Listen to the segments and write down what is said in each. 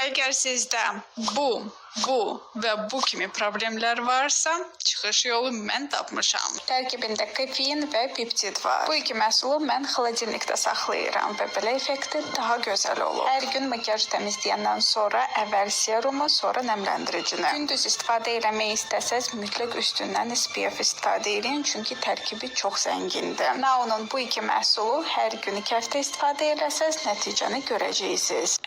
Əgər sizdə bu və bu kimi problemlər varsa, çıxış yolu mən tapmışam. Tərkibində kofein və peptid var. Bu iki məhsulu mən xladilnikdə saxlayıram və belə effekti daha gözəl olur. Hər gün makiyaj təmizləyəndən sonra əvvəl serumu, sonra nəmləndiricini. Gündüz istifadə eləmək istəsəz, mütləq üstündən SPF istifadə edin, çünki tərkibi çox zəngindir. Naunun bu iki məhsulu hər gün 2 həftə istifadə eləsəz, nəticəni görəcəksiniz.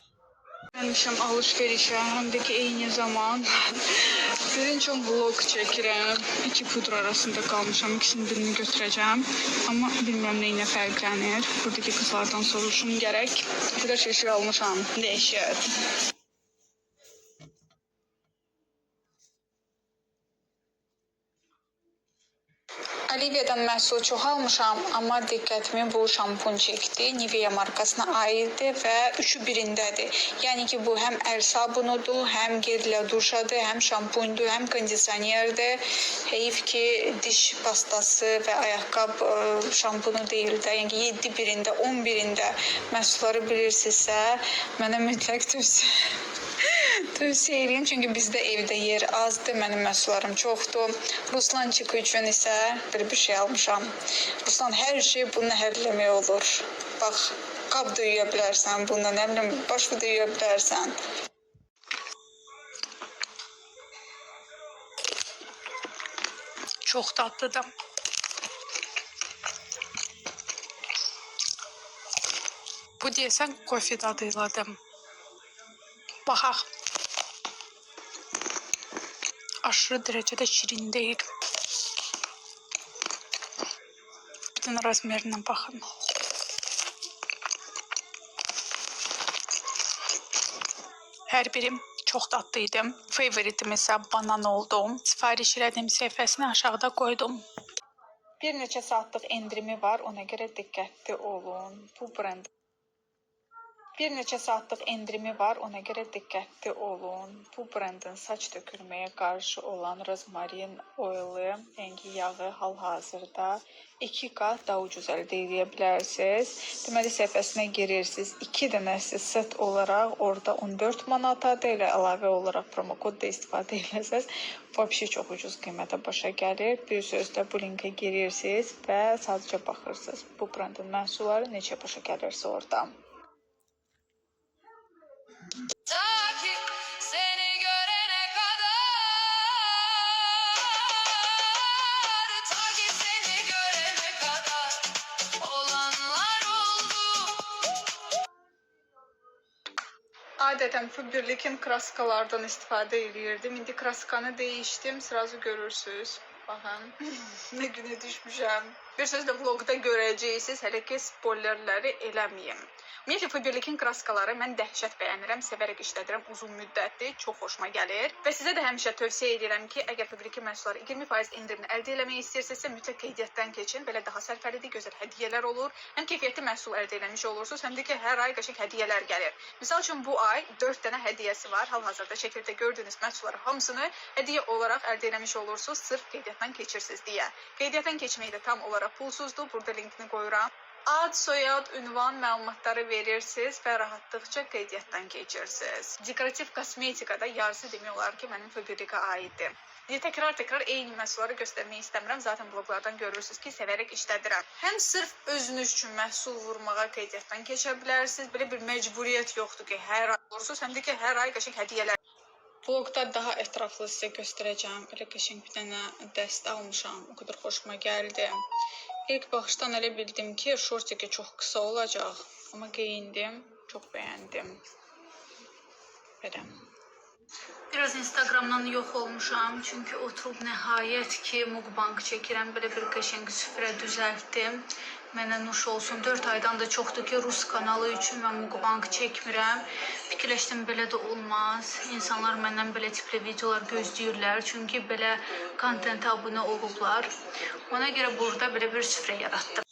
Gəlmişəm alış-verişə, həm də ki eyni zaman sizin üçün vlog çəkirəm. İki pudra arasında qalmışam, ikisinin birini götürəcəm. Amma bilmirəm neyinə fərqlənir. Buradakı qızlardan soruşum gərək. Bu qədər şey almışam. Dəhşət. Olivia'dan məhsul çox almışam, amma diqqətimi bu şampun çəkdi. Nivea markasına aiddir və üçü birindədir. Yəni ki, bu həm əl sabunudur, həm gel duşadır, həm şampundur, həm kondisionerdir. Heyif ki, diş pastası və ayaqqabı şampunu deyil də. Yəni ki, 7 birində, 10 birində məhsulları bilirsinizsə, mənə mütləq tövsiyə edin, çünki bizdə evdə yer azdır, mənim məhsullarım çoxdur. Ruslan Çiki üçün isə belə bir şey almışam. Ruslan, hər şey bununla hərləmək olur. Bax, qab da yuya bilərsən bununla, nə bilim, başqa da yuya bilərsən. Çox tatlıdır. Bu deyəsən kofe dadıyladım. Baxaq. Aşırı dərəcədə şirin deyil. Bütün razmerinə baxın. Hər birim çox tatlı idi. Favoritim isə banan oldu. Sifariş elədim səhifəsini aşağıda qoydum. Bir neçə saatlıq endirimi var, ona görə diqqətli olun. Bu brend. Bir neçə saatlıq endirimi var, ona görə diqqətli olun. Bu brendin saç tökülməyə qarşı olan rozmarin oilı, yəni yağı hal-hazırda 2 qat daha ucuz əldə edə bilərsiniz. Deməli, səhifəsinə girirsiniz. 2 dənəsi set olaraq orada 14 manatadır. Elə əlavə olaraq promokod da istifadə eləsəz, vəbşi çox ucuz qiymətə başa gəlir. Bir sözlə bu linkə girirsiniz və sadəcə baxırsınız. Bu brendin məhsulları necə başa gəlirsə orada. Adətən Faberlic'in kraskalardan istifadə edirdim. İndi kraskanı dəyişdim, sırası görürsünüz. Baxın, nə günə düşmüşəm. Bir sözlə vlogda görəcəksiniz, hələ ki spoilerləri eləməyim. Ümumiyyətlə, Faberlic'in kraskaları mən dəhşət bəyənirəm, sevərək işlədirəm, uzun müddətdir, çox xoşuma gəlir. Və sizə də həmişə tövsiyə edirəm ki, əgər Faberlic'in məhsulları 20% endirimini əldə eləmək istəyirsinizsə, mütləq qeydiyyatdan keçin, belə daha sərfəlidir, gözəl hədiyyələr olur. Həm keyfiyyətli məhsul əldə eləmiş olursunuz, həm də ki, hər ay qəşəng hədiyyələr gəlir. Misal üçün, bu ay 4 dənə hədiyyəsi var, hal-hazırda şəkildə gördüyünüz məhsulları hamısını hədiyyə olaraq əldə eləmiş olursunuz, sırf qeydiyyatdan keçirsiniz deyə. Qeydiyyatdan keçmək də tam olaraq pulsuzdur, burada linkini qoyuram. Ad, soyad, ünvan məlumatları verirsiniz və rahatlıqca qeydiyyatdan keçirsiniz. Dekorativ kosmetikada yarısı demək olar ki, mənim Faberlic'ə aiddir. Təkrar eyni məhsulları göstərmək istəmirəm. Zaten bloglardan görürsünüz ki, sevərək işlədirəm. Həm sırf özünüz üçün məhsul vurmağa qeydiyyatdan keçə bilərsiniz. Belə bir məcburiyyət yoxdur ki, hər ay olursunuz, həm də ki, hər ay qəşəng hədiyyələr. Vlogda daha ətraflı sizə göstərəcəm. Elə qəşəng bir dənə dəst almışam. O qədər xoşuma gəldi. İlk baxışdan elə bildim ki, şortiki çox qısa olacaq. Amma geyindim, çox bəyəndim. Belə. Biraz Instagramdan yox olmuşam, çünki oturub nəhayət ki, mukbang çəkirəm. Belə bir qəşəng süfrə düzəltdim. Mənə nuş olsun. 4 aydan da çoxdur ki, Rus kanalı üçün mən mukbang çəkmirəm. Fikirləşdim, belə də olmaz. İnsanlar məndən belə tipli videolar gözləyirlər, çünki belə kontentə abunə olublar. Ona görə burada belə bir süfrə yaratdım.